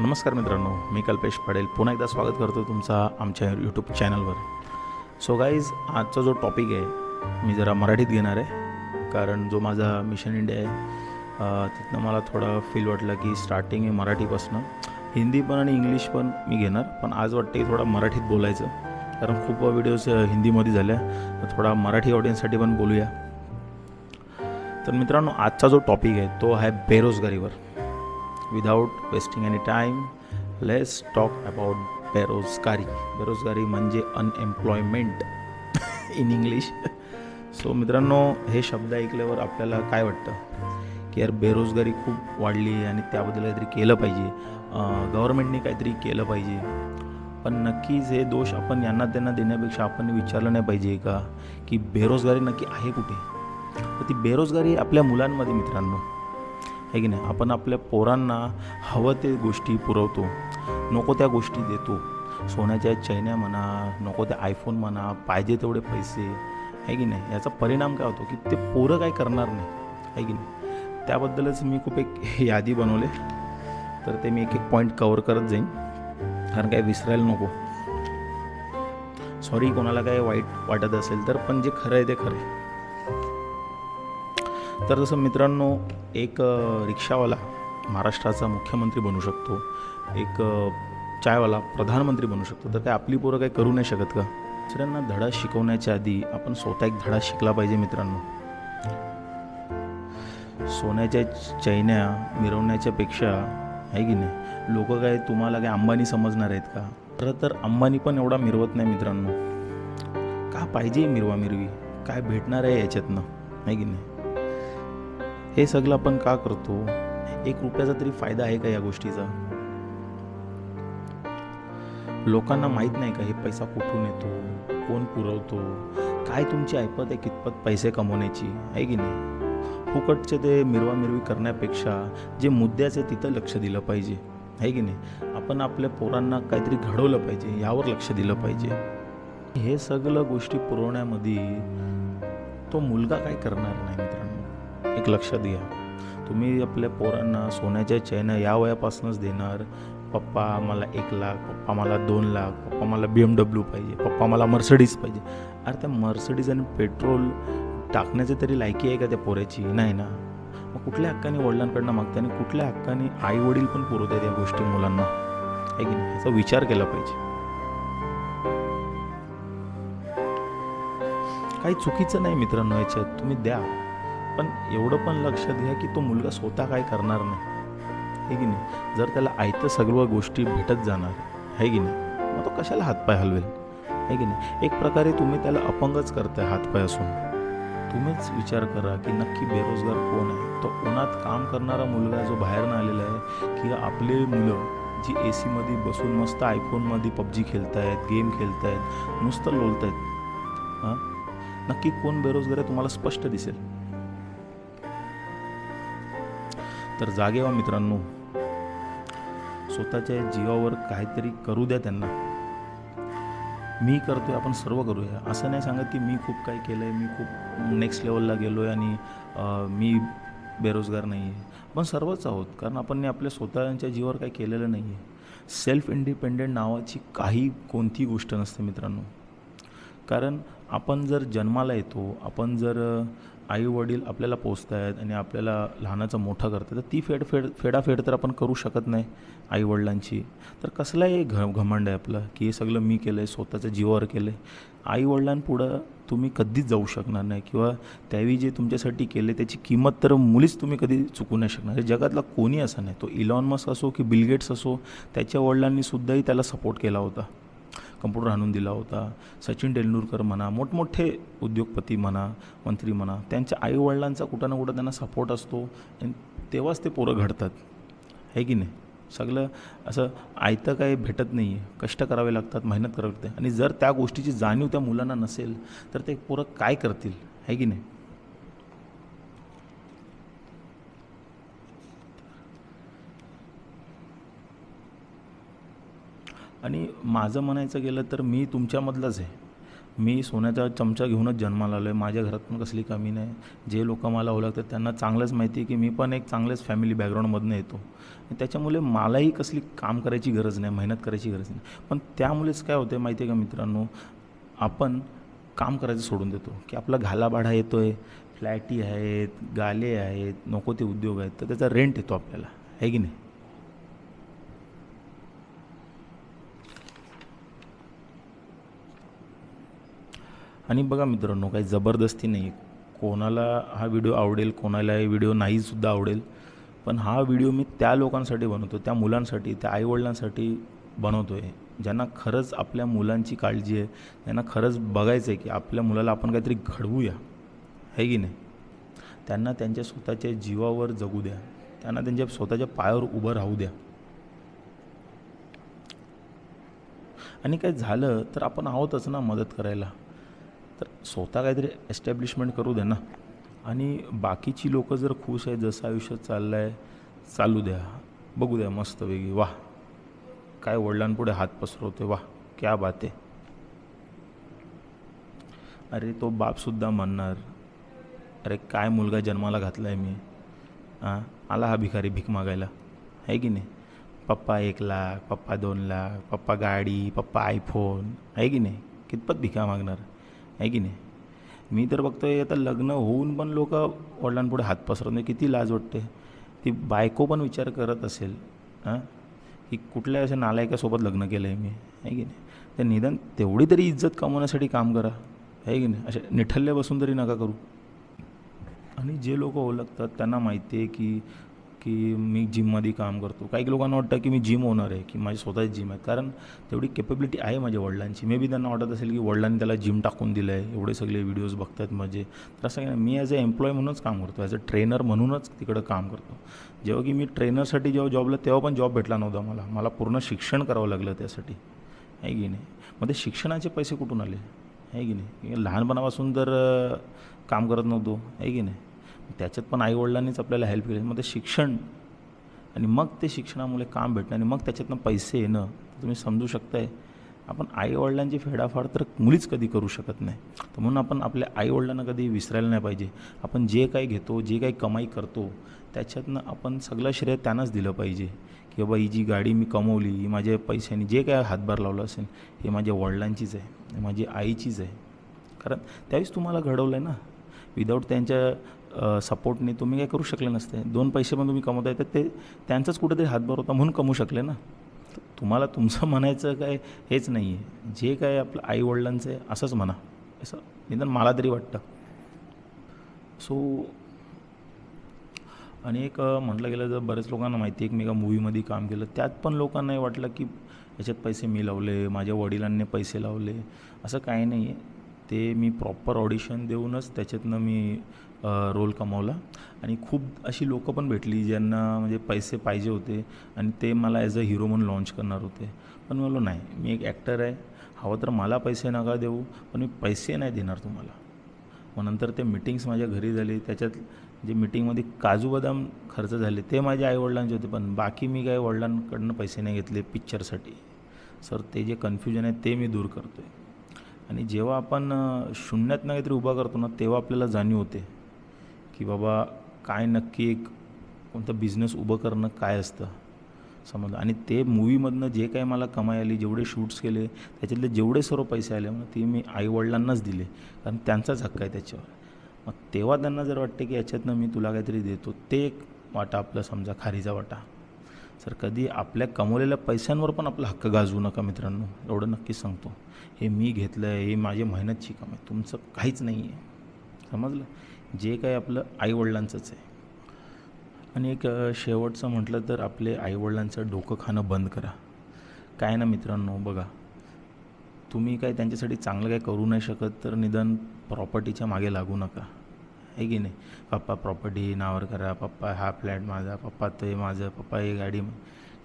नमस्कार मित्रांनो, मी कल्पेश पडेल पुन्हा एकदा स्वागत करतो तुमचा आमच्या यूट्यूब चॅनलवर. सो गाईज, आजचा जो टॉपिक आहे मी जरा मराठीत घेणार आहे, कारण जो माझा मिशन इंडिया आहे तिथनं मला थोडं फील वाटलं की स्टार्टिंग आहे मराठीपासनं. हिंदी पण आणि इंग्लिश पण मी घेणार, पण आज वाटते की थोडा मराठीत बोलायचं, कारण खूप व्हिडिओज हिंदीमध्ये झाल्या, तर थोडा मराठी ऑडियन्ससाठी पण बोलूया. तर मित्रांनो, आजचा जो टॉपिक आहे तो आहे बेरोजगारीवर. Without wasting any time, let's talk about बेरोजगारी. बेरोजगारी म्हणजे अनएम्प्लॉयमेंट इन इंग्लिश. सो मित्रांनो, हे शब्द ऐकल्यावर आपल्याला काय वाटतं की यार बेरोजगारी खूप वाढली आणि त्याबद्दल काहीतरी केलं पाहिजे, गव्हर्नमेंटने काहीतरी केलं पाहिजे. पण नक्कीच हे दोष आपण यांना त्यांना देण्यापेक्षा आपण विचारलं नाही पाहिजे का की बेरोजगारी नक्की आहे कुठे. तर ती बेरोजगारी आपल्या मुलांमध्ये मित्रांनो, आहे की नाही. आपण आपल्या पोरांना हवं ते गोष्टी पुरवतो, नको त्या गोष्टी देतो. सोन्याच्या चैन्या म्हणा, नको त्या आयफोन म्हणा, पाहिजे तेवढे पैसे, आहे की नाही. याचा परिणाम काय होतो की ते पोरं काय करणार नाही, आहे की नाही. त्याबद्दलच मी खूप एक यादी बनवले, तर ते मी एक एक पॉईंट कवर करत जाईन, कारण काय विसरायला नको. सॉरी कोणाला काय वाईट वाटत असेल तर, पण जे खरं आहे ते खरं आहे. तर जसं मित्रांनो, एक रिक्षावाला महाराष्ट्राचा मुख्यमंत्री बनू शकतो, एक चायवाला प्रधानमंत्री बनू शकतो, तर काय आपली पोरं काही करू नाही शकत का. दुसऱ्यांना धडा शिकवण्याच्या आधी आपण स्वतः एक धडा शिकला पाहिजे मित्रांनो. सोन्याच्या चैन्या मिरवण्याच्या पेक्षा, आहे की नाही, लोक काय तुम्हाला काय अंबानी समजणार आहेत का. खरं तर अंबानी पण एवढा मिरवत नाही मित्रांनो. का पाहिजे मिरवा मिरवी, काय भेटणार आहे याच्यातनं, आहे की नाही. हे सगळं आपण का करतो. 1 रुपयाचा तरी फायदा आहे का या गोष्टीचा. लोकांना माहीत नाही का हे पैसा कुठून येतो, कोण पुरवतो, काय तुमची ऐपत आहे कितपत पैसे कमवण्याची, आहे की नाही. फुकटचे ते मिरवामिरवी करण्यापेक्षा जे मुद्द्याचे तिथं लक्ष दिलं पाहिजे, आहे की नाही. आपण आपल्या पोरांना काहीतरी घडवलं पाहिजे, यावर लक्ष दिलं पाहिजे. हे सगळं गोष्टी पुरवण्यामध्ये तो मुलगा काय करणार नाही मित्रांनो. एक लक्षात घ्या, तुम्ही आपल्या पोरांना सोन्याच्या चैन या वयापासूनच देणार. पप्पा मला 1 लाख, पप्पा मला 2 लाख, पप्पा मला BMW पाहिजे, पप्पा मला मर्सिडीज पाहिजे. अरे त्या मर्सिडीज आणि पेट्रोल टाकण्याची तरी लायकी आहे का त्या पोऱ्याची, नाही ना. मग कुठल्या हक्काने वडिलांकडनं मागते आणि कुठल्या हक्काने आई वडील पण पुरवतात या गोष्टी मुलांना, आहे की नाही. याचा विचार केला पाहिजे. काही चुकीचं नाही मित्रांनो याच्यात, तुम्ही द्या, पण एवढं पण लक्षात घ्या की तो मुलगा स्वतः काय करणार नाही, आहे की नाही. जर त्याला आयतं सर्व गोष्टी भेटत जाणार, आहे की नाही, मग तो कशाला हातपाय हलवेल, आहे की नाही. एक प्रकारे तुम्ही त्याला अपंगच करताय हातपाय असून. तुम्हीच विचार करा की नक्की बेरोजगार कोण आहे. तो उन्हात काम करणारा मुलगा जो बाहेरनं आलेला आहे, की आपले मुलं जी AC मध्ये बसून मस्त आयफोनमध्ये PUBG खेळत आहेत, गेम खेळत आहेत, नुसतं लोळत आहेत. हां, नक्की कोण बेरोजगार आहे तुम्हाला स्पष्ट दिसेल. तर जागे व्हा मित्रांनो, स्वतःच्या जीवावर काहीतरी करू द्या त्यांना. मी करतोय, आपण सर्व करूया. असं नाही सांगत की मी खूप काही केलं आहे, मी खूप नेक्स्ट लेवलला गेलो आहे आणि मी बेरोजगार नाही आहे. आपण सर्वच आहोत, कारण आपण आपल्या स्वतःच्या जीवावर काही केलेलं नाही आहे. सेल्फ इंडिपेंडेंट नावाची कोणती गोष्ट नसते मित्रांनो. कारण आपण जर जन्माला येतो, आपण जर आई वडील आपल्याला पोसत आहेत आणि आपल्याला लहानाचं मोठं करतात, तर ती फेडाफेड तर आपण करू शकत नाही आई वडिलांची. तर कसला हे घमंड आहे आपलं की हे सगळं मी केलं आहे, स्वतःच्या जीवावर केलं आहे. आई वडिलांपुढं तुम्ही कधीच जाऊ शकणार नाही, किंवा त्यावेळी जे तुमच्यासाठी केले त्याची किंमत तर मुलीच तुम्ही कधी चुकू नाही शकणार. हे जगातला कोणी असं नाही, तो इलॉन मस्क असो की बिल गेट्स असो, त्याच्या वडिलांनीसुद्धाही त्याला सपोर्ट केला होता, कम्प्युटर आणून दिला होता. सचिन तेंडुलकर म्हणा, मोठमोठे उद्योगपती म्हणा, मंत्री म्हणा, त्यांच्या आईवडिलांचा कुठं ना कुठं त्यांना सपोर्ट असतो आणि तेव्हाच ते पोरं घडतात, आहे की नाही. सगळं असं आयतं काही भेटत नाही आहे, कष्ट करावे लागतात, मेहनत करावी लागते. आणि जर त्या गोष्टीची जाणीव त्या मुलांना नसेल तर ते पोरं काय करतील, आहे की नाही. आणि माझं म्हणायचं गेलं तर मी तुमच्यामधलाच आहे. मी सोन्याचा चमचा घेऊनच जन्माला आलो आहे. माझ्या घरात पण कसली कमी नाही. जे लोक मला ओळखतात त्यांना चांगलंच माहिती आहे की मी पण एक चांगल्याच फॅमिली बॅकग्राऊंडमधून येतो आणि त्याच्यामुळे मलाही कसली काम करायची गरज नाही, मेहनत करायची गरज नाही. पण त्यामुळेच काय होते माहिती आहे का मित्रांनो, आपण काम करायचं सोडून देतो की आपला घालाभाडा येतो आहे, फ्लॅटी आहेत, गाले आहेत, नको ते उद्योग आहेत, तर त्याचा रेंट येतो आपल्याला, आहे की नाही. आणि बघा मित्रांनो, काही जबरदस्ती नाही. कोणाला हा व्हिडिओ आवडेल, कोणाला हे व्हिडिओ नाहीसुद्धा आवडेल, पण हा व्हिडिओ मी त्या लोकांसाठी बनवतो, त्या मुलांसाठी, त्या आईवडिलांसाठी बनवतो आहे ज्यांना खरंच आपल्या मुलांची काळजी आहे, त्यांना खरंच बघायचं आहे की आपल्या मुलाला आपण काहीतरी घडवूया, आहे की नाही. त्यांना त्यांच्या स्वतःच्या जीवावर जगू द्या, त्यांना त्यांच्या स्वतःच्या पायावर उभं राहू द्या. आणि काय झालं तर आपण आहोतच ना मदत करायला. तर स्वतः काहीतरी एस्टॅब्लिशमेंट करू द्या ना. आणि बाकीची लोकं जर खुश आहेत, जसं आयुष्य चाललं आहे चालू द्या, बघू द्या मस्तपैकी. वाह, काय वडिलांपुढे हात पसरवते, वाह क्या बात आहे. अरे तो बापसुद्धा म्हणणार, अरे काय मुलगा जन्माला घातला आहे मी, आला हा भिकारी भीक मागायला, आहे की नाही. पप्पा 1,00,000, पप्पा 2,00,000, पप्पा गाडी, पप्पा आयफोन, आहे की नाही. कितपत भिका मागणार, आहे की नाही. मी तर बघतोय आता लग्न होऊन पण लोक वडिलांपुढे हात पसरत नाही. किती लाज वाटते. ती बायको पण विचार करत असेल की कुठल्या अशा नालायकासोबत लग्न केलं आहे मी, आहे की नाही. तर निदान तेवढी तरी इज्जत कमवण्यासाठी काम करा, आहे की नाही. अशा निठल्ल्या बसून तरी नका करू. आणि जे लोक ओळखतात त्यांना माहिती आहे की की मी जिममध्ये काम करतो. काही लोकांना वाटतं की मी जिम ओनर आहे, की माझी स्वतःची जिम आहे, कारण तेवढी केपेबिलिटी आहे माझ्या वडिलांची. मे बी त्यांना वाटत असेल की वडिलांनी त्याला जिम टाकून दिलं आहे, एवढे सगळे व्हिडिओज बघतात माझे. तर असं काही नाही, मी ॲज अ एम्प्लॉय म्हणूनच काम करतो, ॲज अ ट्रेनर म्हणूनच तिकडं काम करतो. जेव्हा की मी ट्रेनरसाठी जेव्हा जॉबला, तेव्हा पण जॉब भेटला नव्हता मला पूर्ण शिक्षण करावं लागलं त्यासाठी, आहे की नाही. मग ते शिक्षणाचे पैसे कुठून आले, आहे की नाही. लहानपणापासून तर काम करत नव्हतो, आहे की नाही. त्याच्यात पण आईवडिलांनीच आपल्याला हेल्प केली. मग ते शिक्षण आणि मग ते शिक्षणामुळे काम भेटणं आणि मग त्याच्यातनं पैसे येणं, तुम्ही समजू शकताय. आपण आईवडिलांची फेडाफाड तर मुलीच कधी करू शकत नाही. तर म्हणून आपण आपल्या आईवडिलांना कधी विसरायला नाही पाहिजे. आपण जे काही घेतो, जे काही कमाई करतो, त्याच्यातनं आपण सगळं श्रेय त्यांनाच दिलं पाहिजे की बाबा ही जी गाडी मी कमवली, ही माझ्या पैशाने जे काय हातभार लावला असेल, हे माझ्या वडिलांचीच आहे, हे माझी आईचीच आहे. कारण त्यावेळेस तुम्हाला घडवलं आहे ना. विदाऊट त्यांच्या सपोर्टने तुम्ही काय करू शकले नसते. 2 पैसे पण तुम्ही कमवताय तर ते त्यांचाच कुठेतरी हातभार होता म्हणून कमवू शकले ना. तुम्हाला तुमचं म्हणायचं काय हेच नाही आहे. जे काय आपलं आईवडिलांचं आहे असंच म्हणा, असं निदान मला तरी वाटतं. सो आणि एक म्हटलं गेलं तर बऱ्याच लोकांना माहिती आहे की मी एका मूवीमध्ये काम केलं, त्यात पण लोकांनाही वाटलं की याच्यात पैसे मी लावले, माझ्या वडिलांनी पैसे लावले. असं काही नाही आहे. ते मी प्रॉपर ऑडिशन देऊनच त्याच्यातनं मी रोल कमावला. आणि खूप अशी लोकं पण भेटली ज्यांना म्हणजे पैसे पाहिजे होते आणि ते मला ॲज अ हिरो म्हणून लॉन्च करणार होते. पण मी बोललो नाही, मी एक ॲक्टर आहे, हवं तर मला पैसे नका देऊ, पण मी पैसे नाही देणार तुम्हाला. मग नंतर ते मीटिंग्स माझ्या घरी झाली, त्याच्यात जे मीटिंगमध्ये काजू बदाम खर्च झाले ते माझ्या आईवडिलांचे होते, पण बाकी मी काही वडिलांकडनं पैसे नाही घेतले पिक्चरसाठी. सर ते जे कन्फ्युजन आहे ते मी दूर करतो आहे. आणि जेव्हा आपण शून्यातनं काहीतरी उभा करतो ना, तेव्हा आपल्याला जाणीव होते की बाबा काय नक्की एक कोणतं बिझनेस उभं करणं काय असतं समजलं. आणि ते मूवीमधनं जे काही मला कमाई आली, जेवढे शूट्स केले, त्याच्यातले जेवढे सर्व पैसे आले मग ते मी आईवडिलांनाच दिले, कारण त्यांचाच हक्क आहे त्याच्यावर. मग तेव्हा त्यांना जर वाटते की याच्यातनं मी तुला काहीतरी देतो, ते एक वाटा आपला समजा खारीचा वाटा. सर कधी आपल्या कमवलेल्या पैशांवर पण आपला हक्क गाजवू नका मित्रांनो, एवढं नक्कीच सांगतो. हे मी घेतलं आहे, हे माझी मेहनतची कमाई, तुमचं काहीच नाही आहे, समजलं. जे काही आपलं आईवडिलांचंच आहे. आणि एक शेवटचं म्हटलं तर आपले आईवडिलांचं डोकं खाणं बंद करा. काय ना मित्रांनो, बघा तुम्ही काय त्यांच्यासाठी चांगलं काय करू नाही शकत तर निदान प्रॉपर्टीच्या मागे लागू नका, आहे की नाही. पप्पा प्रॉपर्टी नावावर करा, पप्पा हा फ्लॅट माझा, पप्पा ते माझं, पप्पा ही गाडी.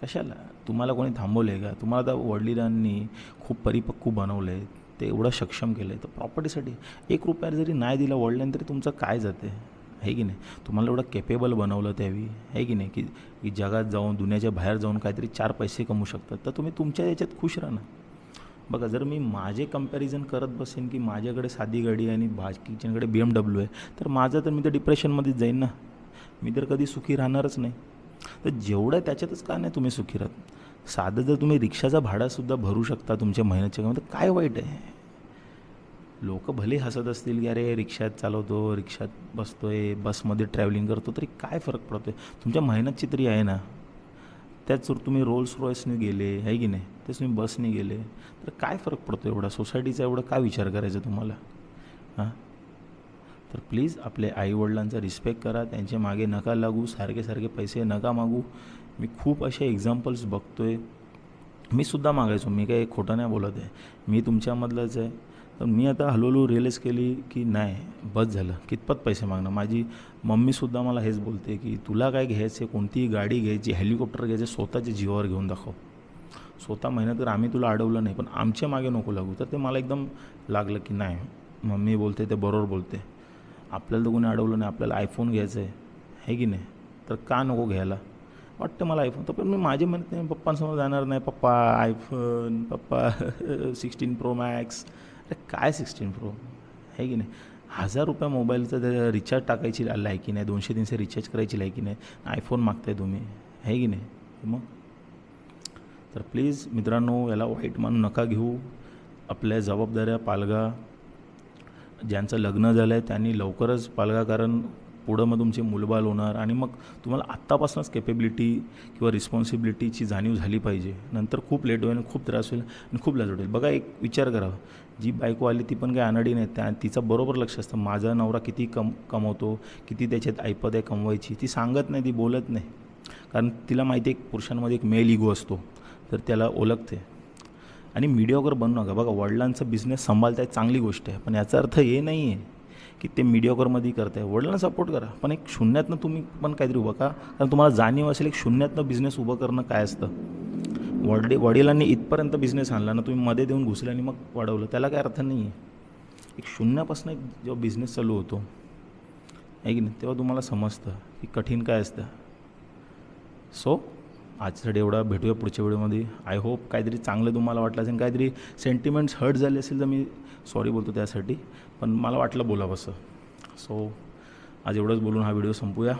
कशाला? तुम्हाला कोणी थांबवलं आहे का? तुम्हाला तर वडिलांनी खूप परिपक्व बनवलं आहे, ते एवढं सक्षम केलं आहे. तर प्रॉपर्टीसाठी 1 रुपया जरी नाही दिला वडिलांनी तरी तुमचं काय जाते, आहे की नाही. तुम्हाला एवढं केपेबल बनवलं त्यावेळी, आहे की नाही, की जगात जाऊन दुनियाच्या बाहेर जाऊन काहीतरी 4 पैसे कमवू शकतात. तर तुम्ही तुमच्या याच्यात खुश राहा ना. बघा, जर मी माझे कंपॅरिझन करत बसेन की माझ्याकडे साधी गाडी आहे आणि बाकीच्यांकडे BMW आहे, तर माझं तर मी तर डिप्रेशनमध्येच जाईन ना. मी तर कधी सुखी राहणारच नाही. तर जेवढं त्याच्यातच का नाही तुम्ही सुखी राहत. साधं जर तुम्ही रिक्षाचा भाडासुद्धा भरू शकता तुमच्या महिन्याच्या कामात, तर काय वाईट आहे. लोक भले हसत असतील की अरे रिक्षात चालवतो, रिक्षात बसतोय, बसमध्ये ट्रॅव्हलिंग करतो, तरी काय फरक पडतो आहे. तुमच्या मेहनतची तरी आहे ना. त्याच जर तुम्ही रोल्स रॉयसने गेले आहे की नाही, तेच तुम्ही बसने गेले, तर काय फरक पडतो एवढा. सोसायटीचा एवढा काय विचार करायचा तुम्हाला. हां, तर प्लीज आपले आईवडिलांचा रिस्पेक्ट करा, त्यांच्या मागे नका लागू, सारखे सारखे पैसे नका मागू. मी खूप असे एक्झाम्पल्स बघतो आहे. मी सुद्धा मागायचो, मी काही खोटं नाही बोलत आहे, मी तुमच्यामधलंच आहे. तर मी आता हळूहळू रिअलाईज केली की नाही, बस झालं, कितपत पैसे मागणं. माझी मम्मीसुद्धा मला हेच बोलते की तुला काय घ्यायचं, कोणतीही गाडी घ्यायची, हेलिकॉप्टर घ्यायचं, स्वतःच्या जीवावर घेऊन दाखव. स्वतः मेहनत कर, आम्ही तुला अडवलं नाही, पण आमच्या मागे नको लागू. तर ते मला एकदम लागलं की नाही, मम्मी बोलते ते बरोबर बोलते. आपल्याला तर कोणी अडवलं नाही, आपल्याला आयफोन घ्यायचं आहे की नाही, तर का नको घ्यायला. वाटतं मला आयफोन. तर पण मी माझी म्हणत नाही, पप्पांसमोर जाणार नाही, पप्पा आयफोन, पप्पा 16 Pro Max. अरे काय 16 Pro आहे की नाही. ₹1000 मोबाईलचं ते रिचार्ज टाकायची लायकी नाही, 200-300 रिचार्ज करायची लायकी नाही, आयफोन मागताय तुम्ही, आहे की नाही. मग तर प्लीज मित्रांनो, याला वाईट मानून नका घेऊ. आपल्या जबाबदाऱ्या पालगा. ज्यांचं लग्न झालं आहे त्यांनी लवकरच पालगा, कारण पुढं मग तुमचे मुलबाळ होणार आणि मग तुम्हाला आत्तापासूनच केपेबिलिटी किंवा रिस्पॉन्सिबिलिटीची जाणीव झाली पाहिजे. नंतर खूप लेट होईल, खूप त्रास होईल आणि खूप लाज वाटेल. बघा, एक विचार करा, जी बायको आली ती पण काही अनाडी नाही, तिचं बरोबर लक्ष असतं माझा नवरा किती कमवतो, किती त्याच्यात ऐपत आहे कमवायची. ती सांगत नाही, ती बोलत नाही, कारण तिला माहिती आहे पुरुषांमध्ये एक मेल इगो असतो, तर त्याला ओळखते. आणि मीडियावर बनू नका. बघा, वडिलांचा बिझनेस सांभाळताय चांगली गोष्ट आहे, पण याचा अर्थ हे नाही आहे की ते मीडियावरमध्ये करताय. वडिलांना सपोर्ट करा, पण एक शून्यातनं तुम्ही पण काहीतरी उभं का, कारण तुम्हाला जाणीव असेल एक शून्यातनं बिझनेस उभं करणं काय असतं. वडिलांनी इथपर्यंत बिझनेस आणला ना, तुम्ही मध्ये देऊन घुसले आणि मग वाढवलं, त्याला काय अर्थ नाही आहे. एक शून्यापासून एक जेव्हा बिझनेस चालू होतो आहे की नाही, तेव्हा तुम्हाला समजतं की कठीण काय असतं. सो आजसाठी एवढा, भेटूया पुढच्या व्हिडिओमध्ये. आय होप काहीतरी चांगलं तुम्हाला वाटलं असेल, काहीतरी सेंटिमेंट्स हर्ट झाले असेल तर मी सॉरी बोलतो त्यासाठी, पण मला वाटलं बोलावं असं. सो आज एवढंच बोलून हा व्हिडिओ संपूया.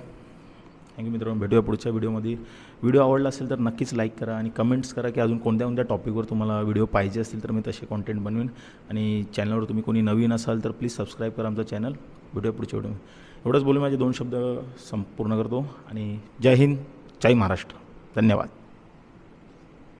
थँक्यू मित्रांनो, भेटूया पुढच्या व्हिडिओमध्ये. व्हिडिओ आवडला असेल तर नक्कीच लाईक करा आणि कमेंट्स करा की अजून कोणत्या कोणत्या टॉपिकवर तुम्हाला व्हिडिओ पाहिजे असतील, तर मी तसे कॉन्टेंट बनवेन. आणि चॅनलवर तुम्ही कोणी नवीन असाल तर प्लीज सबस्क्राईब करा आमचं चॅनल. भेटूया पुढच्या व्हिडिओ. एवढंच बोलून माझे 2 शब्द संपूर्ण करतो आणि जय हिंद, जय महाराष्ट्र. धन्यवाद.